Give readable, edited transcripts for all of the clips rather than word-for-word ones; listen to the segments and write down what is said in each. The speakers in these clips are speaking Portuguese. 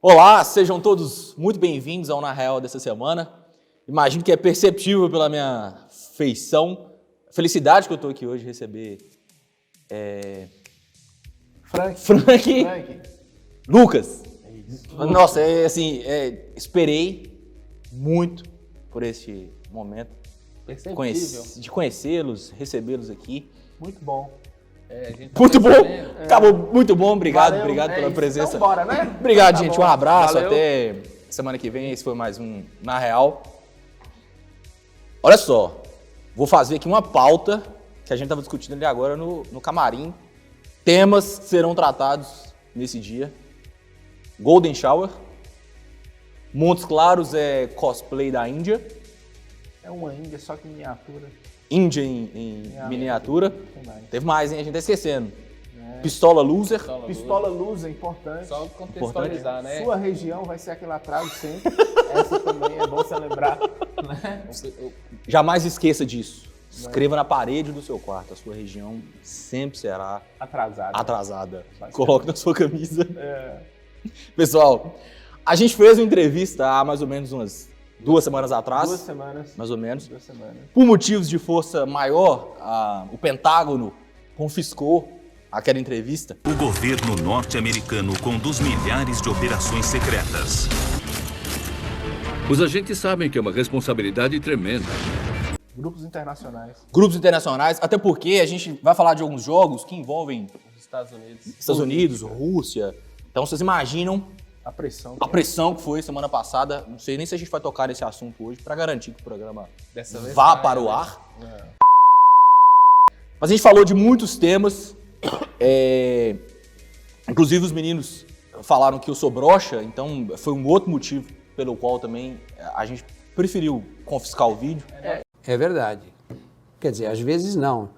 Olá, sejam todos muito bem-vindos ao Na Real dessa semana. Imagino que é perceptível pela minha feição, a felicidade que eu estou aqui hoje de receber Frank. Lucas. Nossa, esperei muito por este momento de conhecê-los, recebê-los aqui. Muito bom. Muito bom, acabou muito bom, obrigado pela presença. Então bora, né? Obrigado, Tá gente, bom. um abraço, Valeu. até semana que vem, esse foi mais um Na Real. Olha só, vou fazer aqui uma pauta que a gente estava discutindo ali agora no camarim. Temas que serão tratados nesse dia. Golden Shower, Montes Claros é cosplay da Índia, É uma Índia, só que miniatura. Índia em miniatura. Tem mais. Teve mais, hein? A gente tá esquecendo. Pistola Loser. Pistola luz é importante. Só contextualizar, né? Sua região vai ser aquele atraso sempre. Essa também é bom você lembrar. Jamais esqueça disso. Escreva na parede do seu quarto. A sua região sempre será Atrasado. atrasada. Coloque na sua camisa. É. Pessoal, a gente fez uma entrevista há mais ou menos umas 2 semanas atrás. 2 semanas. Mais ou menos. 2 semanas. Por motivos de força maior, o Pentágono confiscou aquela entrevista. O governo norte-americano conduz milhares de operações secretas. Os agentes sabem que é uma responsabilidade tremenda. Grupos internacionais. Grupos internacionais, até porque a gente vai falar de alguns jogos que envolvem Os Estados Unidos. Rússia. Então vocês imaginam A pressão. a pressão que foi semana passada. Não sei nem se a gente vai tocar nesse assunto hoje para garantir que o programa Dessa vez vá vai, para o né? ar. Mas a gente falou de muitos temas. Inclusive os meninos falaram que eu sou broxa, então foi um outro motivo pelo qual também a gente preferiu confiscar o vídeo. É verdade. Quer dizer, às vezes não.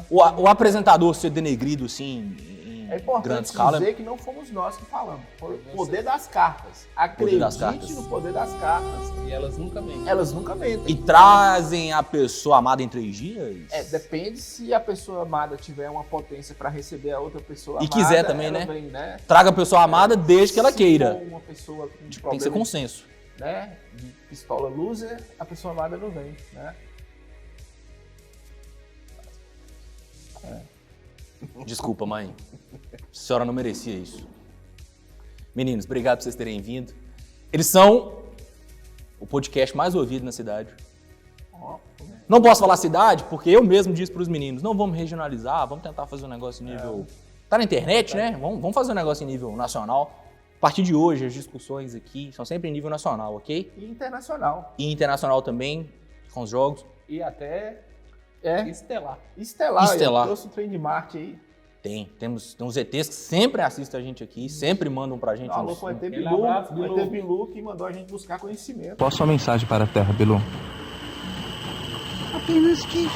O apresentador ser denegrido assim em É grande importante escala. dizer que não fomos nós que falamos. Foi o poder das cartas. Poder das Acredite cartas. no poder das cartas. E elas nunca mentem. Elas nunca mentem. E trazem a pessoa amada em 3 dias? Depende se a pessoa amada tiver uma potência para receber a outra pessoa E amada. quiser também, ela né? Vem, né? Traga a pessoa amada desde que ela Se queira. for uma pessoa com Tem que ser problema, consenso. né, de pistola loser, a pessoa amada não vem, né? Desculpa, mãe. A senhora não merecia isso. Meninos, obrigado por vocês terem vindo. Eles são o podcast mais ouvido na cidade. Não posso falar cidade, porque eu mesmo disse para os meninos, não vamos regionalizar, vamos tentar fazer um negócio em nível... Tá na internet, né? Vamos fazer um negócio em nível nacional. A partir de hoje, as discussões aqui são sempre em nível nacional, ok? E internacional. E internacional também, com os jogos. E até É. estelar. Estelar. Estelar. Eu trouxe o trem de Marte aí. Tem uns ETs que sempre assistem a gente aqui, sempre mandam pra gente Alô, uns... com o ET Aquele Bilu. abraço, O Bilu. ET Bilu que mandou a gente buscar conhecimento. Qual a sua mensagem para a Terra, Bilu? Apenas que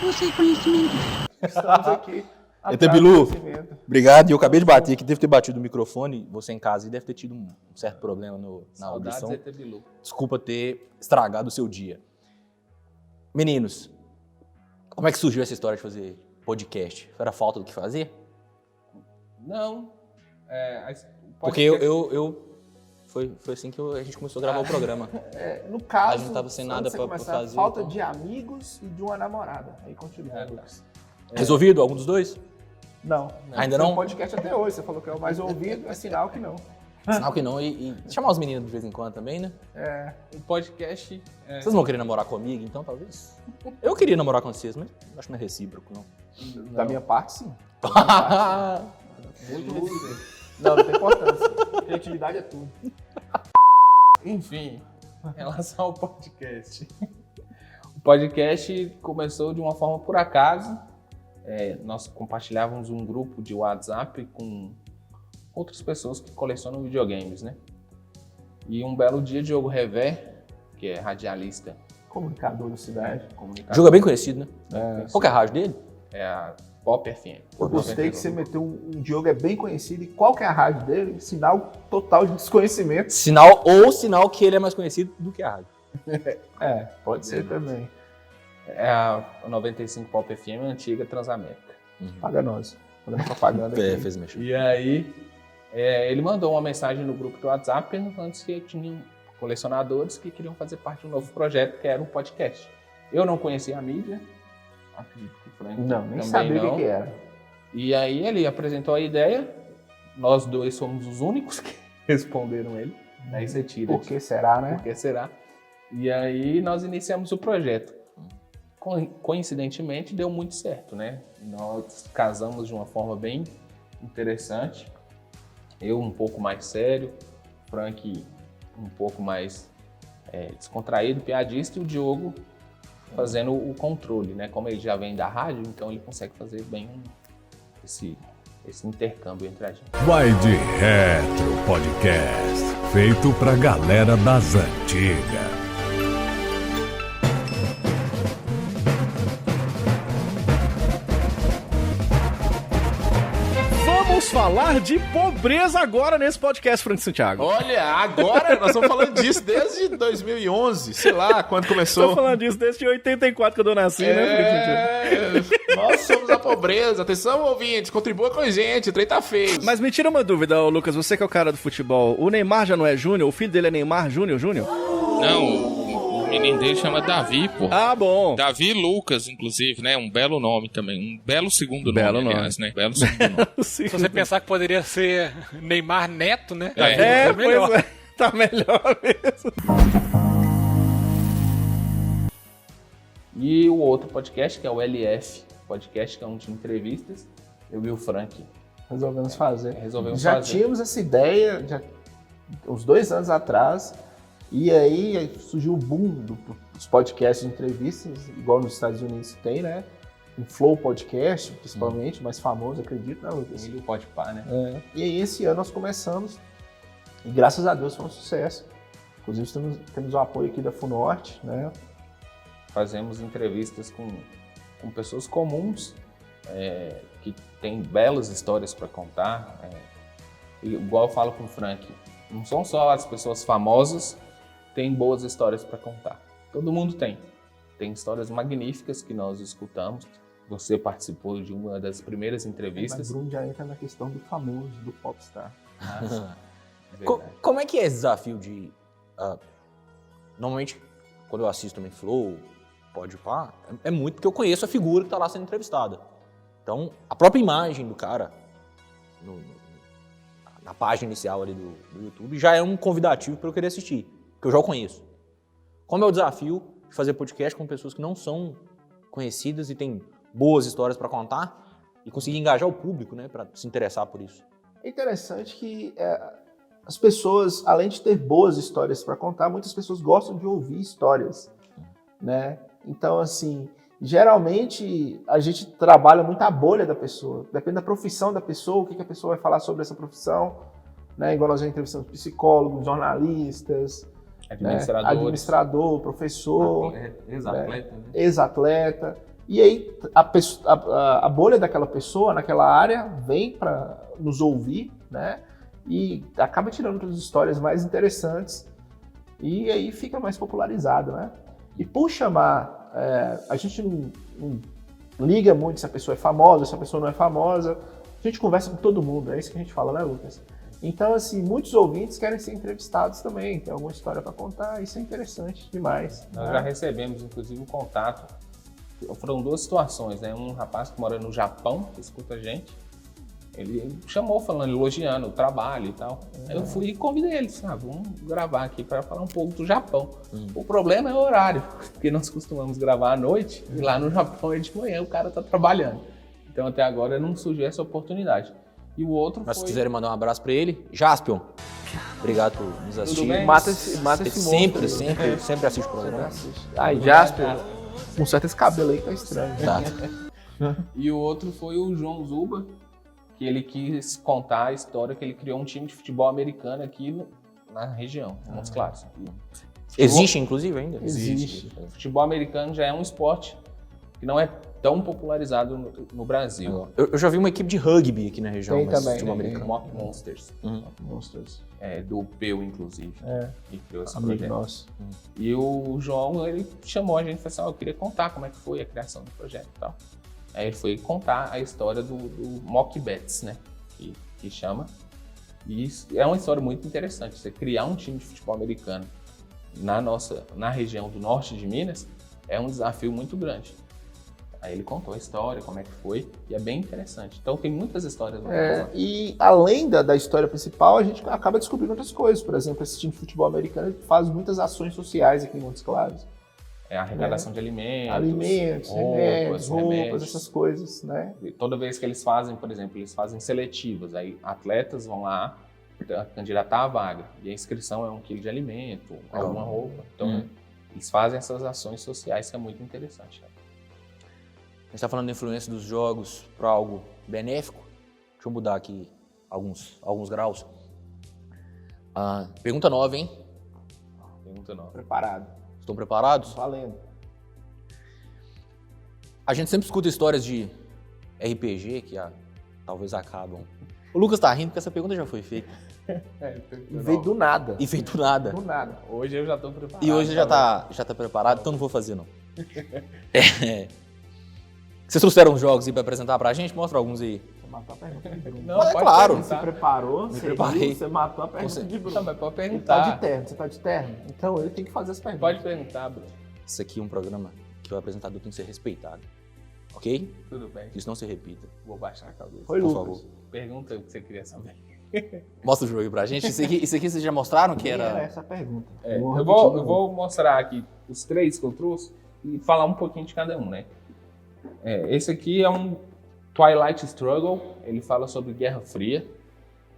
busque conhecimento. Estamos aqui. ET atrás Bilu. do conhecimento. Obrigado, e eu acabei de bater aqui, deve ter batido o microfone, você em casa, e deve ter tido um certo problema na Saudades audição. ET Bilu. Desculpa ter estragado o seu dia. Meninos, como é que surgiu essa história de fazer podcast? Era falta do que fazer? Não. Porque eu foi assim que a gente começou a gravar o programa. No caso, A gente tava sem nada quando você pra começar, fazer, falta então. de amigos e de uma namorada. Aí continua, Lucas. Resolvido? Algum dos dois? Não. Ainda Foi não? um podcast até hoje. Você falou que é o mais ouvido, é sinal que não. Sinal que não. E chamar os meninos de vez em quando também, né? O podcast... Vocês não vão querer namorar comigo, então, talvez? Eu queria namorar com vocês, mas acho que não é recíproco, não. Da minha parte, sim. Muito recíproco. Não tem importância. Criatividade é tudo. Enfim, em relação ao podcast. O podcast começou de uma forma por acaso. Nós compartilhávamos um grupo de WhatsApp com outras pessoas que colecionam videogames, né? E um belo dia, Diogo Rever, que é radialista, Comunicador da cidade. O comunicador, jogo é bem conhecido, né? Qual que é a rádio dele? é a Pop FM. Eu gostei que você meteu um Diogo é bem conhecido. E qual que é a rádio dele? Sinal total de desconhecimento. Sinal que ele é mais conhecido do que a rádio. Pode ser também. É a 95 Pop FM, antiga Transamérica. Paga nós. Fazendo propaganda aqui. Fez mexer. E aí, Ele mandou uma mensagem no grupo do WhatsApp perguntando se tinham colecionadores que queriam fazer parte de um novo projeto, que era um podcast. Eu não conhecia a mídia, acredito que o Frank Não, nem também sabia não. o que era. E aí ele apresentou a ideia, nós dois somos os únicos que responderam ele. Aí você tira. Por que será, né? Por que será? E aí nós iniciamos o projeto. Coincidentemente deu muito certo, né? Nós casamos de uma forma bem interessante. Eu um pouco mais sério, Frank um pouco mais descontraído, piadista, e o Diogo fazendo o controle, né? Como ele já vem da rádio, então ele consegue fazer bem esse intercâmbio entre a gente. Vai de Retro Podcast, feito pra galera das antigas. Vamos falar de pobreza agora nesse podcast, Frank Santiago. Olha, agora nós estamos falando disso desde 2011, sei lá, quando começou. Estou falando disso desde 84, quando eu nasci, né, Frank Santiago? Nós somos a pobreza. Atenção, ouvintes, contribua com a gente, o trem tá feio. Mas me tira uma dúvida, ô Lucas, você que é o cara do futebol, o Neymar já não é Júnior? O filho dele é Neymar Júnior? Não, o menino dele chama Davi, pô. Ah, bom. Davi Lucas, inclusive, né? Um belo nome também. Um belo segundo nome, aliás, né? Belo segundo nome. Se você pensar que poderia ser Neymar Neto, né? Pois é. Tá melhor mesmo. E o outro podcast, que é o LF Podcast, que é um de entrevistas, eu e o Frank Resolvemos fazer. Já fazer. Tínhamos essa ideia uns 2 anos atrás, e aí surgiu o boom dos podcasts de entrevistas, igual nos Estados Unidos tem, né? Um Flow Podcast, principalmente, mais famoso, acredito, né, Lucas? Ele e o Podpah, né? E aí esse ano nós começamos, e graças a Deus foi um sucesso. Inclusive temos o apoio aqui da Funorte, né? Fazemos entrevistas com pessoas comuns, que têm belas histórias para contar. Igual eu falo com o Frank, não são só as pessoas famosas que têm boas histórias para contar. Todo mundo tem. Tem histórias magníficas que nós escutamos. Você participou de uma das primeiras entrevistas. Mas Bruno já entra na questão do famoso, do popstar. Como é que é esse desafio de... normalmente, quando eu assisto também Flow, Podpah, é muito porque eu conheço a figura que está lá sendo entrevistada. Então, a própria imagem do cara na página inicial ali do YouTube já é um convidativo para eu querer assistir, porque eu já o conheço. Como é o desafio de fazer podcast com pessoas que não são conhecidas e têm boas histórias para contar e conseguir engajar o público, né, para se interessar por isso? É interessante que as pessoas, além de ter boas histórias para contar, muitas pessoas gostam de ouvir histórias, né? Então, assim, geralmente a gente trabalha muito a bolha da pessoa. Depende da profissão da pessoa, o que a pessoa vai falar sobre essa profissão, né? Igual nós já entrevistamos psicólogos, jornalistas, administrador, professor, ex-atleta, né? Ex-atleta. E aí a bolha daquela pessoa naquela área vem para nos ouvir, né? E acaba tirando as histórias mais interessantes e aí fica mais popularizado, né? E por chamar, a gente não liga muito se a pessoa é famosa, se a pessoa não é famosa, a gente conversa com todo mundo, é isso que a gente fala, né, Lucas? Então, assim, muitos ouvintes querem ser entrevistados também, tem alguma história para contar, isso é interessante demais. Nós já recebemos, inclusive, um contato. Foram 2 situações, né? Um rapaz que mora no Japão, que escuta a gente, ele chamou elogiando o trabalho e tal. Aí eu fui e convidei ele, vamos gravar aqui para falar um pouco do Japão. O problema é o horário, porque nós costumamos gravar à noite e lá no Japão é de manhã, o cara tá trabalhando. Então até agora não surgiu essa oportunidade. E o outro Mas se quiserem mandar um abraço para ele, Jaspion, obrigado por nos assistir. Mata esse monstro. Sempre assiste o programa. Ai, Jaspion, conserta esse cabelo aí que tá estranho. Tá. E o outro foi o João Zuba, que ele quis contar a história que ele criou um time de futebol americano aqui na região, em Montes Claros. Existe, inclusive, ainda? Existe. O futebol americano já é um esporte que não é tão popularizado no Brasil. Eu já vi uma equipe de rugby aqui na região. Tem também, futebol americano. Mock Monsters. Monsters. Do Peu, inclusive. Que criou esse amigo projeto. nosso. E o João, ele chamou a gente e falou assim, eu queria contar como é que foi a criação do projeto e tal. Aí ele foi contar a história do Mock Bets, né? Que chama. E isso é uma história muito interessante. Você criar um time de futebol americano na região do norte de Minas é um desafio muito grande. Aí ele contou a história, como é que foi, e é bem interessante. Então tem muitas histórias. E além da história principal, a gente acaba descobrindo outras coisas. Por exemplo, esse time de futebol americano faz muitas ações sociais aqui em Montes Claros. É a arrecadação de alimentos, roupas, essas coisas, né? E toda vez que eles fazem, por exemplo, eles fazem seletivas, aí atletas vão lá candidatar a vaga, e a inscrição é 1 quilo de alimento, alguma roupa. Então, eles fazem essas ações sociais, que é muito interessante. Né? A gente está falando da influência dos jogos para algo benéfico. Deixa eu mudar aqui alguns graus. Pergunta 9, hein? Pergunta 9. Preparado. Estão preparados? Valendo. A gente sempre escuta histórias de RPG que talvez acabam. O Lucas tá rindo porque essa pergunta já foi feita. E veio do nada. Do nada. Hoje eu já tô preparado. E hoje já tá preparado, então não vou fazer não. Vocês trouxeram os jogos aí pra apresentar pra gente? Mostra alguns aí. Você matou a pergunta de Bruno. Não, claro. Você se preparou, você matou a pergunta de Bruno. Não, mas pode perguntar. Você tá de terno? Então ele tem que fazer as perguntas. Pode perguntar, Bruno. Isso aqui é um programa que o apresentador tem que ser respeitado. Ok? Tudo bem. Que isso não se repita. Vou baixar a cabeça. Por favor. Pergunta o que você queria saber. Mostra o jogo aí pra gente. Isso aqui vocês já mostraram que era... Era essa a pergunta. Eu vou mostrar aqui os 3 que eu trouxe e falar um pouquinho de cada um, né? Esse aqui é um Twilight Struggle, ele fala sobre Guerra Fria.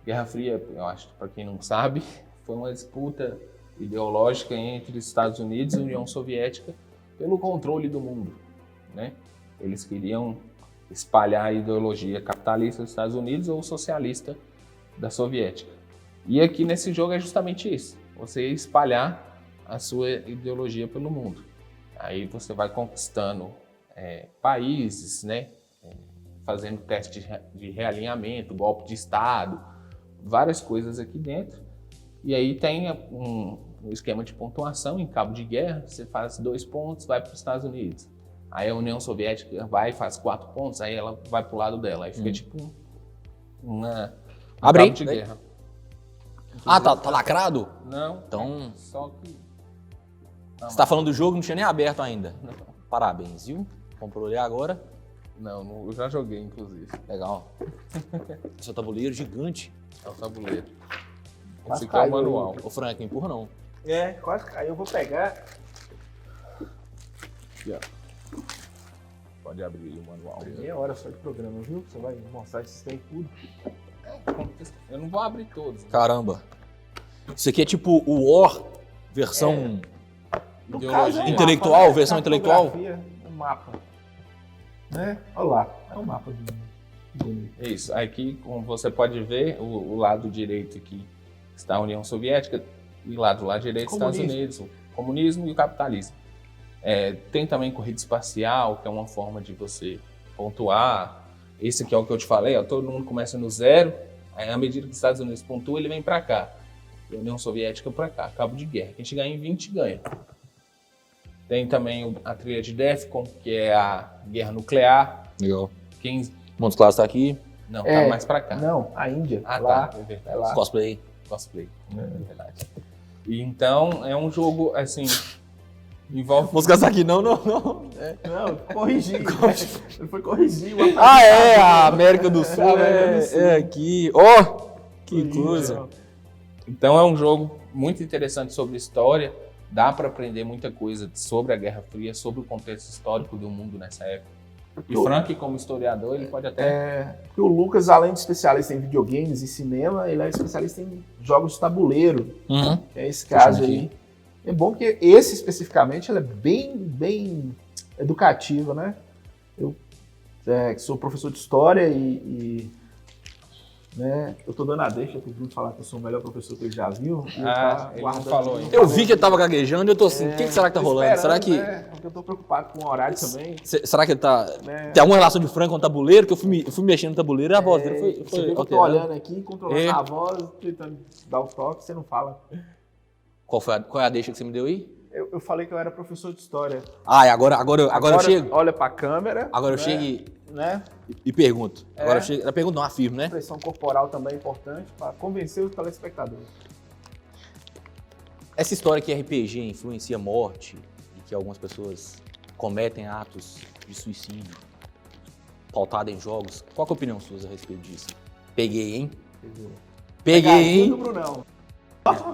Guerra Fria, eu acho, para quem não sabe, foi uma disputa ideológica entre Estados Unidos e União Soviética pelo controle do mundo, né? Eles queriam espalhar a ideologia capitalista dos Estados Unidos ou socialista da soviética. E aqui nesse jogo é justamente isso, você espalhar a sua ideologia pelo mundo. Aí você vai conquistando países, né? Fazendo teste de realinhamento, golpe de Estado, várias coisas aqui dentro. E aí tem um esquema de pontuação em cabo de guerra, você faz 2 pontos, vai para os Estados Unidos. Aí a União Soviética vai e faz 4 pontos, aí ela vai pro lado dela. Aí fica tipo um cabo de guerra. Tá lacrado? Não. Então... Só que... Você tá falando do jogo, não tinha nem aberto ainda. Não. Parabéns, viu? Comprou ele agora. Não, eu já joguei, inclusive. Legal. Esse é o tabuleiro gigante. É o tabuleiro. Quase Esse aqui é o caiu. manual. Ô, Frank, não empurra não. Quase caiu. Eu vou pegar. Aqui, ó. Pode abrir o manual. Meia hora só de programa, viu? Você vai mostrar esses trem tudo. Eu não vou abrir todos. Né? Caramba. Isso aqui é tipo o War, versão ideologia. intelectual, mapa, versão intelectual. Um mapa. Né? Olha lá. É um mapa do... Isso. Aqui, como você pode ver, o lado direito aqui está a União Soviética e lá do lado direito Estados Unidos. O comunismo e o capitalismo. Tem também corrida espacial, que é uma forma de você pontuar. Esse aqui é o que eu te falei, ó, todo mundo começa no 0, aí à medida que os Estados Unidos pontuam, ele vem para cá. A União Soviética para cá, cabo de guerra. Quem chegar em 20 ganha. Tem também a trilha de Defcon, que é a guerra nuclear. Legal. Montes Claros tá aqui. Não, tá mais para cá. Não, a Índia. Lá, tá, é verdade. Lá. Cosplay. É verdade. E então, é um jogo, assim... Envolve... Música aqui não. Não, corrigi. Ele foi corrigir. A América do Sul é aqui. Que coisa. Então é um jogo muito interessante sobre história. Dá para aprender muita coisa sobre a Guerra Fria, sobre o contexto histórico do mundo nessa época. E Frank, como historiador, ele pode até... Porque o Lucas, além de especialista em videogames e cinema, ele é especialista em jogos de tabuleiro. É esse caso aí. É bom que esse especificamente ele é bem educativo, né? Eu sou professor de história né, eu tô dando a deixa pro Bruno falar que eu sou o melhor professor que ele já viu. Ele não falou ainda. Eu vi que ele tava gaguejando e eu tô assim, o que será que tá rolando? Será que... Porque eu tô preocupado com o horário também. Será que ele tá... Tem alguma relação de Frank com o tabuleiro? Que eu fui mexendo no tabuleiro e a voz dele foi... Você viu que eu tô olhando aqui, controlando a voz, tentando dar o toque, você não fala. Qual é a deixa que você me deu aí? Eu falei que eu era professor de história. Agora eu chego? Olha pra câmera. Agora eu chego e... né? E pergunto. Agora chega. A pergunta não afirmo, né? Expressão corporal também é importante para convencer os telespectadores. Essa história que RPG influencia a morte e que algumas pessoas cometem atos de suicídio pautado em jogos, qual que é a opinião sua a respeito disso? Peguei, hein? Peguei, hein? Do Brunão.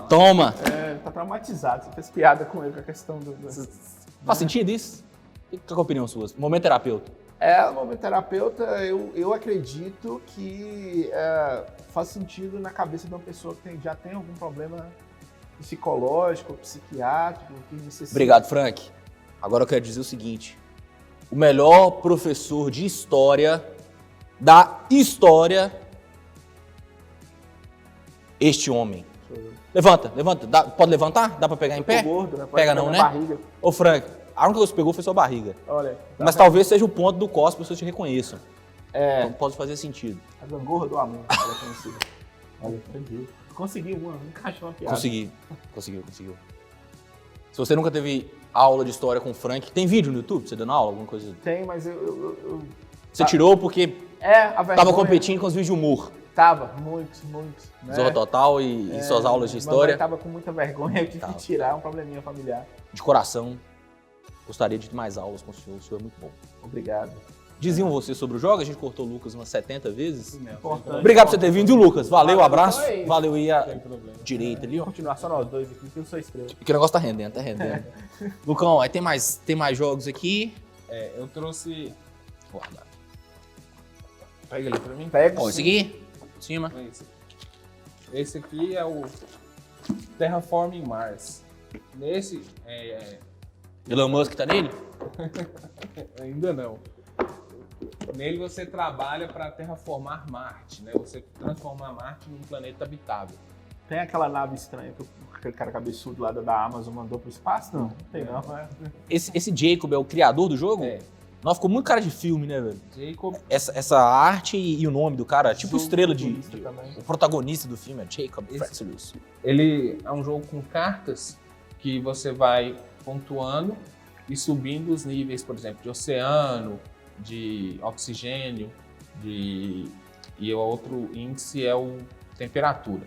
Toma! Tá traumatizado. Você fez piada com ele com a questão do... Faz sentido isso? Qual é a opinião sua? Momento terapeuta. No momento terapeuta, eu acredito que faz sentido na cabeça de uma pessoa que já tem algum problema psicológico, psiquiátrico, que necessita... Obrigado, Frank. Agora eu quero dizer o seguinte. O melhor professor de história da história, este homem. Levanta. Pode levantar? Dá pra pegar em pé? Gordo, né? Pega não, né? Barriga. Ô, Frank, a única coisa que pegou foi sua barriga. Olha. Mas talvez seja o ponto do cospe, as pessoas te reconheçam. Então pode fazer sentido. A gangorra do amor, ela é conhecida. Olha, entendi. Conseguiu encaixou uma piada. Conseguiu. Se você nunca teve aula de história com o Frank, tem vídeo no YouTube? Você dando aula, alguma coisa? Tem, mas Você tirou porque a vergonha... tava competindo com os vídeos de humor. Tava, muito. Né? Zorra Total e suas aulas de história. Eu tava com muita vergonha, eu tive que tirar um probleminha familiar. De coração, gostaria de ter mais aulas com o senhor é muito bom. Obrigado. Diziam você sobre o jogo, a gente cortou o Lucas umas 70 vezes. Importante. Obrigado por você ter vindo, Lucas? Valeu, abraço. Valeu aí a direita ali, ó. Continuar só nós dois aqui, que eu sou estrela. Porque o negócio tá rendendo. Lucão, aí tem mais jogos aqui. Eu trouxe... Guardar. Pega ali pra mim. Pega. Ó, esse aqui, em cima. Esse aqui é o Terraforming Mars. Nesse... Elon Musk tá nele? Ainda não. Nele você trabalha para terraformar Marte, né? Você transformar Marte num planeta habitável. Tem aquela nave estranha que aquele cara cabeçudo lá da Amazon mandou pro espaço? Não tem não. Esse Jacob é o criador do jogo? Nossa, ficou muito cara de filme, né, velho? Jacob... Essa arte e o nome do cara, tipo estrela de o protagonista do filme é Jacob Frexilus. Ele é um jogo com cartas que você vai pontuando e subindo os níveis, por exemplo, de oceano, de oxigênio, e o outro índice é o temperatura.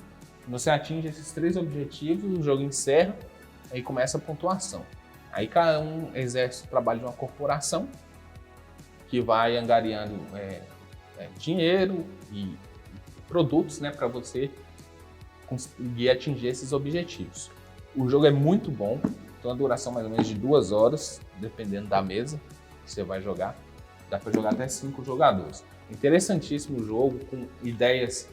Você atinge esses 3 objetivos, o jogo encerra, aí começa a pontuação. Aí cada um exerce o trabalho de uma corporação que vai angariando dinheiro e produtos, né, para você conseguir atingir esses objetivos. O jogo é muito bom, tem uma duração mais ou menos de 2 horas, dependendo da mesa que você vai jogar. Dá para jogar até 5 jogadores. Interessantíssimo jogo, com ideias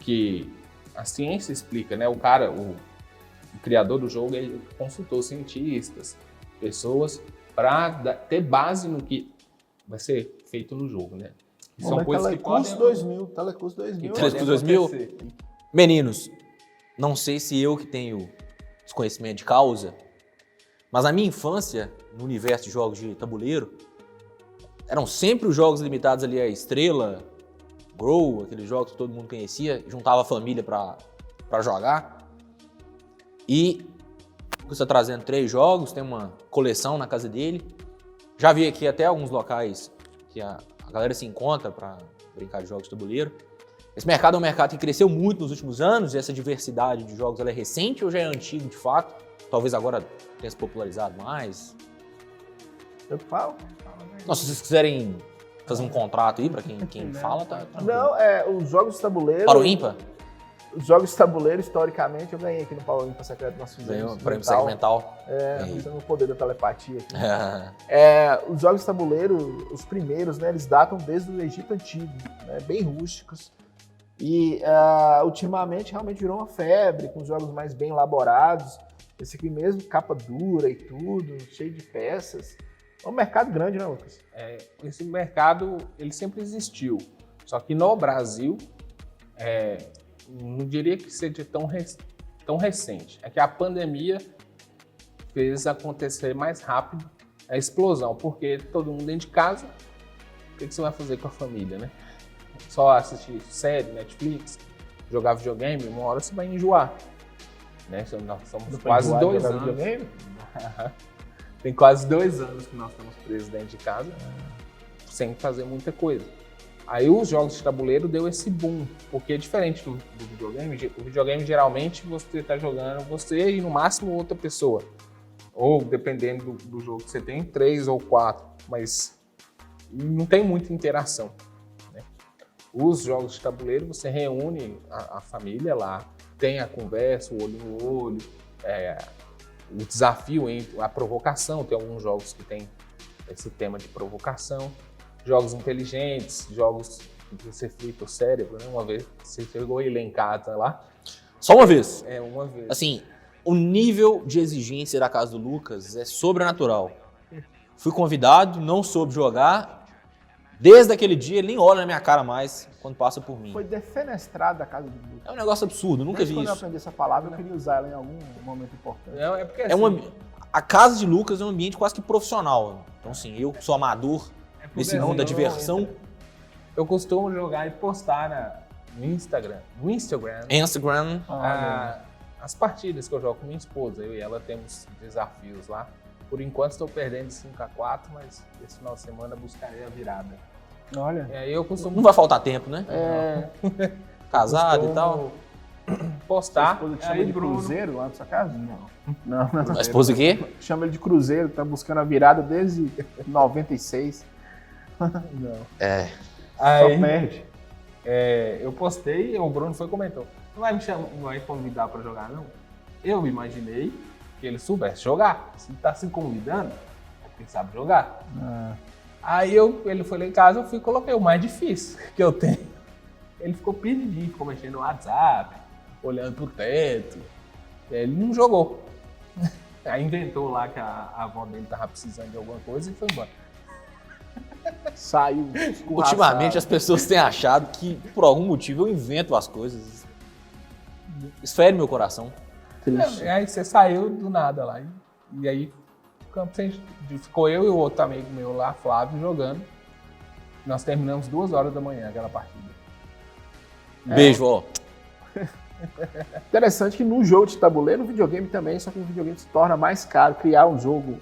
que a ciência explica, né? O criador do jogo, ele consultou cientistas, pessoas, para ter base no que vai ser feito no jogo, né? São coisas que podem... Telecurso 2000. Telecurso 2000. Meninos, não sei se eu que tenho desconhecimento de causa, mas na minha infância, no universo de jogos de tabuleiro, eram sempre os jogos limitados ali a Estrela, Grow, aqueles jogos que todo mundo conhecia, juntava a família pra jogar. E você está trazendo 3 jogos, tem uma coleção na casa dele. Já vi aqui até alguns locais que a galera se encontra para brincar de jogos de tabuleiro. Esse mercado é um mercado que cresceu muito nos últimos anos, e essa diversidade de jogos ela é recente ou já é antigo de fato? Talvez agora tenha se popularizado mais. Eu falo. Não, se vocês quiserem fazer um contrato aí pra quem fala, tá tranquilo. Não, os jogos de tabuleiro... Para o ímpar? Os jogos de tabuleiro, historicamente, eu ganhei aqui no Paulo Ímpar Secreto, nós fizemos. Ganhou prêmio segmental. Usando o poder da telepatia aqui. Os jogos de tabuleiro, os primeiros, né, eles datam desde o Egito Antigo, né, bem rústicos. E ultimamente realmente virou uma febre, com os jogos mais bem elaborados. Esse aqui mesmo, capa dura e tudo, cheio de peças. É um mercado grande, né, Lucas? Esse mercado, ele sempre existiu. Só que no Brasil, não diria que seja tão recente. É que a pandemia fez acontecer mais rápido a explosão, porque todo mundo dentro de casa, o que você vai fazer com a família, né? Só assistir série, Netflix, jogar videogame, uma hora você vai enjoar. Né? Nós somos quase 2 anos. Videogame? Tem quase 2 anos que nós estamos presos dentro de casa. sem fazer muita coisa. Aí os jogos de tabuleiro deu esse boom, porque é diferente do videogame. O videogame, geralmente, você está jogando você e no máximo outra pessoa. Ou, dependendo do jogo que você tem, 3 ou 4. Mas não tem muita interação, né? Os jogos de tabuleiro, você reúne a família lá, tem a conversa, o olho no olho, o desafio, a provocação. Tem alguns jogos que tem esse tema de provocação. Jogos inteligentes, jogos que você frita o cérebro, né? Uma vez você chegou a ir lá em casa lá. Só uma vez? É, uma vez. Assim, o nível de exigência da casa do Lucas é sobrenatural. Fui convidado, não soube jogar. Desde aquele dia, ele nem olha na minha cara mais quando passa por mim. Foi defenestrado da casa do Lucas. É um negócio absurdo, nunca vi quando isso. eu aprendi essa palavra, eu queria usar ela em algum momento importante. Não, é porque a casa de Lucas é um ambiente quase que profissional. Então, assim, eu sou amador nesse mundo da diversão. Eu costumo jogar e postar no Instagram. As partidas que eu jogo com minha esposa. Eu e ela temos desafios lá. Por enquanto estou perdendo 5-4, mas esse final de semana buscarei a virada. Olha. E aí eu costumo... Não vai faltar tempo, né? Casado e tal. Postar. Sua esposa te chama de cruzeiro lá na sua casa? Não. A esposa o quê? Chama ele de cruzeiro, tá buscando a virada desde 96. Não. Aí, só perde. Eu postei e o Bruno foi e comentou. Não vai me convidar pra jogar, não? Eu imaginei que ele soubesse jogar. Se tá se convidando, é porque sabe jogar. Aí ele foi lá em casa, eu fui e coloquei o mais difícil que eu tenho. Ele ficou perdidinho, ficou mexendo no WhatsApp, olhando pro teto. Ele não jogou. Aí inventou lá que a avó dele tava precisando de alguma coisa e foi embora. Saiu. Ultimamente as pessoas têm achado que por algum motivo eu invento as coisas. Isso fere meu coração. Aí você saiu do nada lá. E aí ficou eu e o outro amigo meu lá, Flávio, jogando. Nós terminamos 2 horas da manhã aquela partida. Beijo, ó. Interessante que no jogo de tabuleiro, no videogame também, só que no videogame se torna mais caro criar um jogo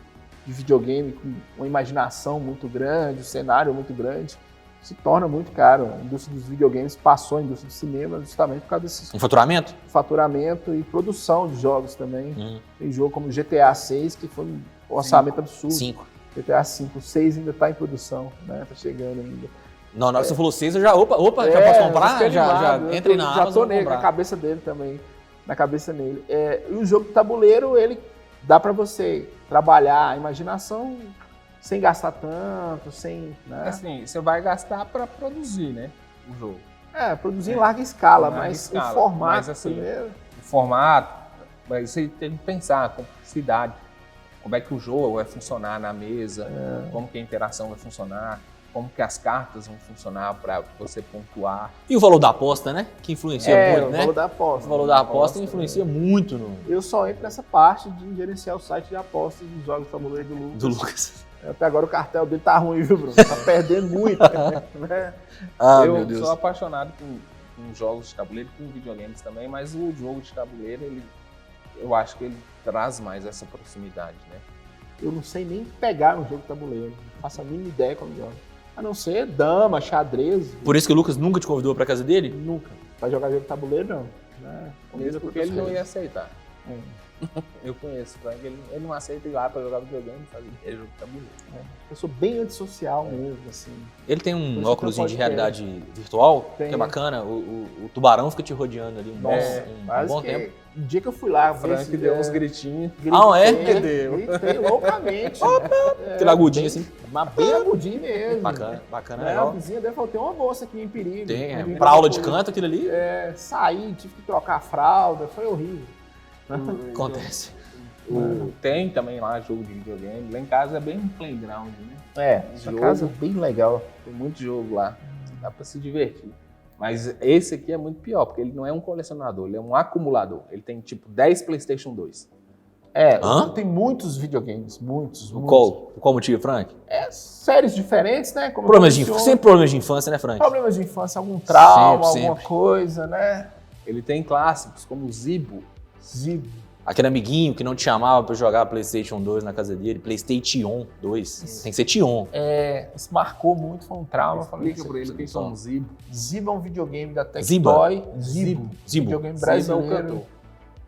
de videogame com uma imaginação muito grande, um cenário muito grande, se torna muito caro. A indústria dos videogames passou a indústria do cinema justamente por causa desses... Faturamento? Faturamento e produção de jogos também. Tem jogo como GTA 6, que foi um orçamento absurdo. 5. GTA 5, o 6 ainda está em produção, né? Tá chegando ainda. Não, na hora que você falou 6, eu já... Opa, já posso comprar? Já entrei na Amazon. Já tô nele, na cabeça dele também. Na cabeça nele. E o jogo de tabuleiro, ele dá para você trabalhar a imaginação sem gastar tanto, sem... Né? Assim, você vai gastar para produzir, né, o jogo. Produzir em larga escala, mas o formato mas, assim, primeiro... O formato, mas você tem que pensar a complexidade, como é que o jogo vai funcionar na mesa, como que a interação vai funcionar, como que as cartas vão funcionar para você pontuar. E o valor da aposta, né? Que influencia muito, né? O valor da aposta. O valor da aposta influencia muito no... Eu só entro nessa parte de gerenciar o site de apostas dos jogos de tabuleiro do Lucas. Até agora o cartel dele tá ruim, viu, Bruno? Tá perdendo muito. Né? Eu sou apaixonado por jogos de tabuleiro, com videogames também, mas o jogo de tabuleiro, eu acho que ele traz mais essa proximidade, né? Eu não sei nem pegar um jogo de tabuleiro. Não faço a mínima ideia como joga. A não ser dama, xadrez. Por isso que o Lucas nunca te convidou pra casa dele? Nunca. Pra jogar jogo de tabuleiro, não. Mesmo porque ele não ia aceitar. Eu conheço o Frank, ele não aceita ir lá pra jogar videogame, fazer jogo de tabuleiro. Eu sou bem antissocial mesmo, assim. Ele tem um óculosinho de realidade virtual, que é bacana. O tubarão fica te rodeando ali um bom tempo. O dia que eu fui lá, o Frank deu uns gritinhos. Deu? Gritei loucamente. Aquele agudinho assim. Mas bem agudinho mesmo. Bacana, legal. A vizinha dele falou, tem uma moça aqui em perigo. Tem, pra aula de canto aquilo ali? Saí, tive que trocar a fralda, foi horrível. Acontece. Tem também lá jogo de videogame. Lá em casa é bem um playground, né? Essa casa é bem legal. Tem muito jogo lá. Dá pra se divertir. Mas esse aqui é muito pior, porque ele não é um colecionador, ele é um acumulador. Ele tem tipo 10 PlayStation 2. Tem muitos videogames, muitos. Qual motivo, Frank? Séries diferentes, né? Como sempre problemas de infância, né, Frank? Problemas de infância, algum trauma, alguma coisa, né? Ele tem clássicos como o Zibo. Aquele amiguinho que não te chamava pra jogar PlayStation 2 na casa dele, PlayStation 2. Tem que ser Tion. Isso marcou muito, foi um trauma. Explica pra ele o que é um Zibo. Zibo é um videogame da Tectoy. Zibo. Videogame brasileiro.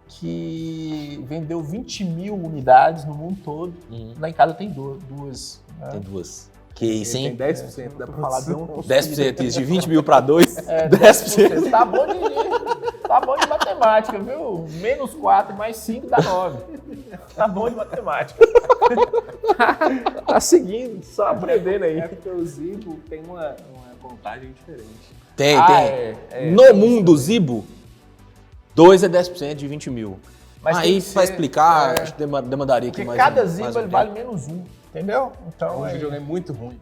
Que vendeu 20 mil unidades no mundo todo. Lá em casa tem duas. Né? Tem duas. Que isso, hein? Tem 10% da produção. 10%, isso, de 20 mil para 2, 10%. Tá bom de matemática, viu? Menos 4 mais 5 dá 9. Tá bom de matemática. Tá seguindo, só aprendendo aí. É porque o Zibo tem uma contagem diferente. Tem. No mundo, Zibo, 2 é 10% de 20 mil. Mas aí, pra explicar, acho que demandaria aqui mais cada Zibo ele vale menos 1, entendeu? Então é um videogame muito ruim.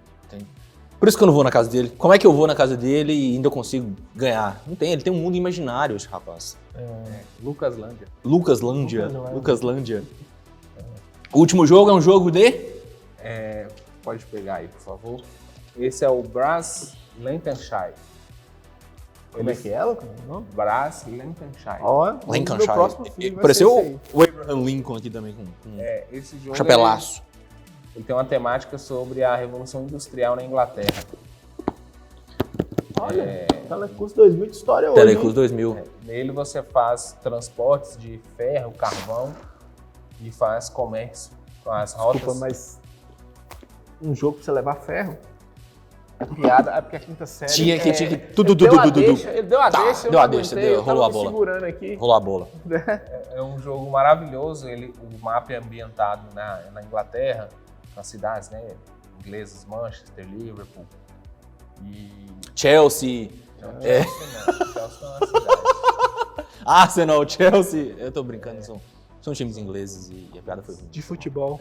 Por isso que eu não vou na casa dele. Como é que eu vou na casa dele e ainda consigo ganhar? Não tem, ele tem um mundo imaginário, esse rapaz. Lucaslândia. Lucaslândia. O último jogo é um jogo de... Pode pegar aí, por favor. Esse é o Brass Lancashire. Como é que é ela? Brass Lancashire. Lancashire. Pareceu o Abraham Lincoln aqui também com esse jogo chapelaço. Ele tem uma temática sobre a Revolução Industrial na Inglaterra. Olha, Telecurso 2000 de história hoje. Telecurso 2000. Nele você faz transportes de ferro, carvão e faz comércio com as rotas. Desculpa, mas um jogo pra você levar ferro? Piada, é porque a quinta série... Tinha que... Ele deu a deixa, rolou a bola. Segurando aqui. Rolou a bola. É um jogo maravilhoso, o mapa é ambientado na Inglaterra, nas cidades, né, inglesas, Manchester, Liverpool e... Chelsea. Chelsea não é uma cidade. Arsenal, Chelsea. Eu tô brincando, são times ingleses e a piada foi ruim. De futebol.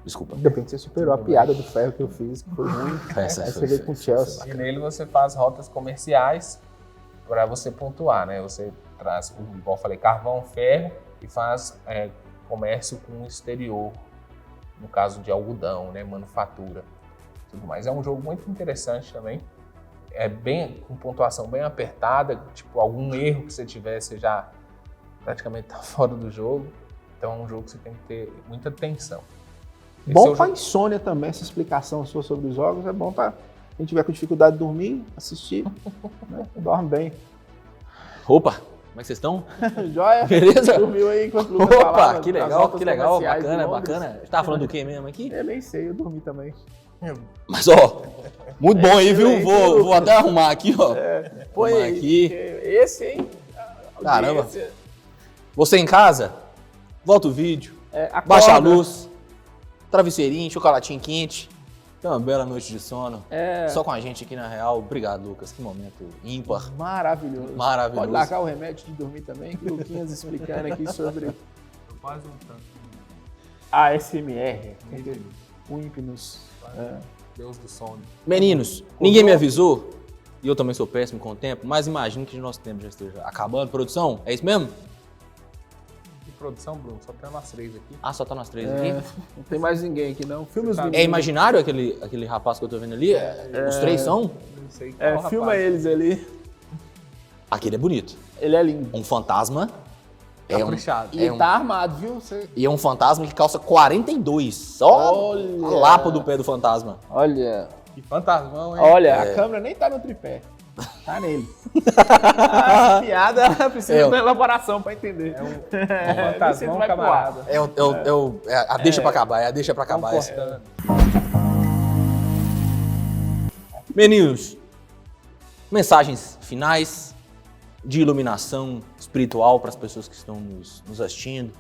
Desculpa. Ainda bem que você superou a piada do ferro que eu fiz, que foi ruim. Você veio com o Chelsea. E nele você faz rotas comerciais para você pontuar, né? Você traz, igual eu falei, carvão, ferro e faz comércio com o exterior. No caso de algodão, né, manufatura, tudo mais. É um jogo muito interessante também. É bem com pontuação bem apertada, tipo, algum erro que você tiver, você já praticamente tá fora do jogo. Então é um jogo que você tem que ter muita atenção. Bom pra insônia também, essa explicação sua sobre os jogos. É bom pra quem tiver com dificuldade de dormir, assistir, né? Dorme bem. Opa, como é que vocês estão? Joia? Beleza? Dormiu aí enquanto o Lucas falava. Opa, que legal, bacana. Você tava falando do que mesmo aqui? Eu nem sei, eu dormi também. Mas ó, muito bom aí, viu? Vou até arrumar aqui, ó. Põe aí. Aqui. Esse, hein? Caramba. Você em casa, volta o vídeo, baixa a luz, travesseirinho, chocolatinho quente. Tem uma bela noite de sono. Só com a gente aqui na Real. Obrigado, Lucas. Que momento ímpar. Maravilhoso. Maravilhoso. Pode largar o remédio de dormir também, que o Luquinhas explicando aqui sobre... Quase um tanto. ASMR. O Hipnos. Deus do sono. Meninos, ninguém me avisou, e eu também sou péssimo com o tempo, mas imagino que o nosso tempo já esteja acabando. Produção, é isso mesmo? De produção, Bruno, só tem nós 3 aqui. Ah, só tá nós 3 aqui? Não tem mais ninguém aqui, não. Filme os É imaginário aquele rapaz que eu tô vendo ali? Os 3 são? Não sei qual filma eles ali. Aquele é bonito. Ele é lindo. Um fantasma. Caprichado. E tá armado, viu? E é um fantasma que calça 42. Só a lapa do pé do fantasma. Olha. Que fantasmão, hein? Olha, a câmera nem tá no tripé. Tá nele. A piada precisa de elaboração pra entender. É um fantasmão camarada. A deixa pra acabar, deixa pra acabar. Meninos, mensagens finais de iluminação espiritual para as pessoas que estão nos assistindo,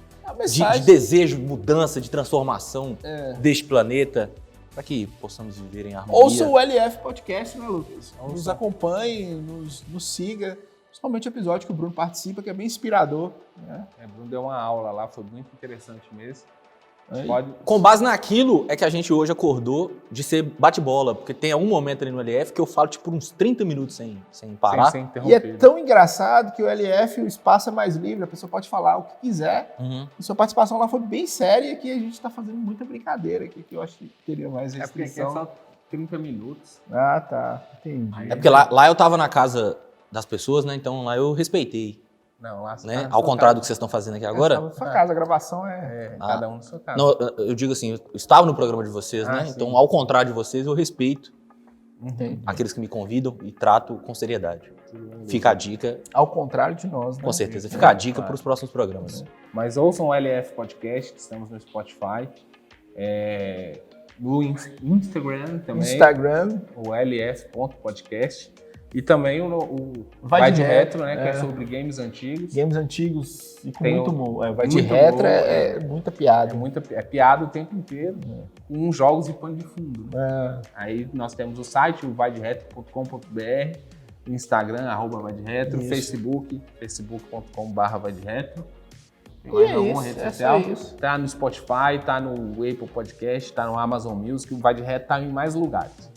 de desejo, mudança, de transformação deste planeta, para que possamos viver em harmonia. Ouça o LF Podcast, né, Lucas? Nos acompanhe, nos siga, principalmente o episódio que o Bruno participa, que é bem inspirador. Né? O Bruno deu uma aula lá, foi muito interessante mesmo. Com base naquilo é que a gente hoje acordou de ser bate-bola, porque tem algum momento ali no LF que eu falo tipo uns 30 minutos sem parar. Sem e é tão engraçado que o LF, o espaço é mais livre, a pessoa pode falar o que quiser. E sua participação lá foi bem séria, que a gente está fazendo muita brincadeira aqui, que eu acho que teria mais restrição. É porque aqui é só 30 minutos. Ah, tá. Entendi. É porque lá eu tava na casa das pessoas, né? Então lá eu respeitei. Não, lá né? Ao contrário do que vocês estão fazendo aqui agora. Na sua casa, a gravação cada um na sua casa. Não, eu digo assim, eu estava no programa de vocês, né? Sim. Então, ao contrário de vocês, eu respeito aqueles que me convidam e trato com seriedade. Fica a dica. Ao contrário de nós, né? Com certeza. Fica a dica para os próximos programas. Mas ouçam o LF Podcast, estamos no Spotify. No Instagram também. O LF.podcast. E também o Vai de Retro, né? Que é sobre games antigos. Games antigos e com Tem muito humor. Vai de muito Retro humor, é muita piada. É piada o tempo inteiro, com jogos e pano de fundo. Né? Aí nós temos o site, o vaideretro.com.br, Instagram, @vaideretro, Facebook, facebook.com/vaideretro. Tem mais alguma rede social? Tá no Spotify, tá no Apple Podcast, tá no Amazon Music, o Vai de Retro tá em mais lugares.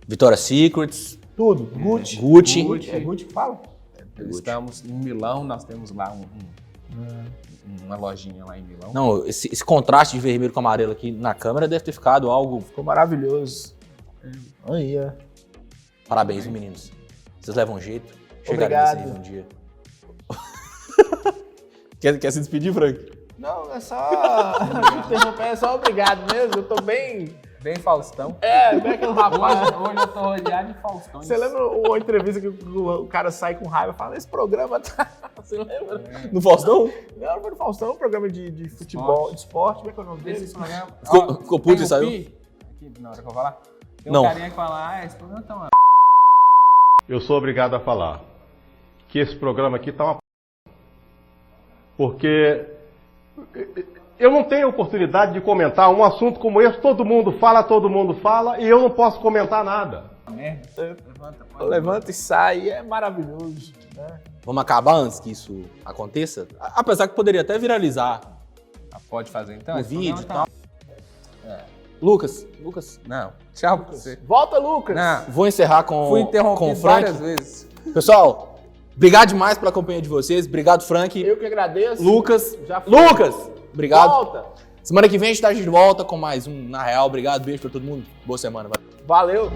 Victoria's Secrets. Tudo. Gucci. Gucci. É Gucci que fala? Estamos em Milão, nós temos lá uma lojinha lá em Milão. Não, esse contraste de vermelho com amarelo aqui na câmera deve ter ficado algo... Ficou maravilhoso. Aí, ó. Parabéns, meninos. Vocês levam jeito. Obrigado. Chegarem um dia. Quer se despedir, Frank? Não, é só... interromper, é só obrigado mesmo. Eu tô bem Faustão. Bem aquele rapaz. Hoje eu tô rodeado de Faustão. Você lembra uma entrevista que o cara sai com raiva e fala, esse programa tá... Você lembra? No Faustão? Não foi no Faustão, um programa de futebol, de esporte. Como é que é o nome dele? Ficou puto e saiu? Aqui, na hora que eu vou falar. Tem Não. um carinha que fala, esse programa tá uma... Eu sou obrigado a falar que esse programa aqui tá uma... Porque eu não tenho oportunidade de comentar um assunto como esse. Todo mundo fala e eu não posso comentar nada. Levanta e sai, é maravilhoso. Né? Vamos acabar antes que isso aconteça? Apesar que poderia até viralizar. Pode fazer então? O esse vídeo e programa tal. Lucas. Não. Tchau pra você. Volta, Lucas. Não. Vou encerrar com Fui interrompido com o Frank. várias vezes. Pessoal, obrigado demais pela companhia de vocês. Obrigado, Frank. Eu que agradeço. Lucas. Já foi. Lucas! Obrigado. Volta. Semana que vem a gente tá de volta com mais um Na Real. Obrigado, beijo pra todo mundo. Boa semana. Valeu.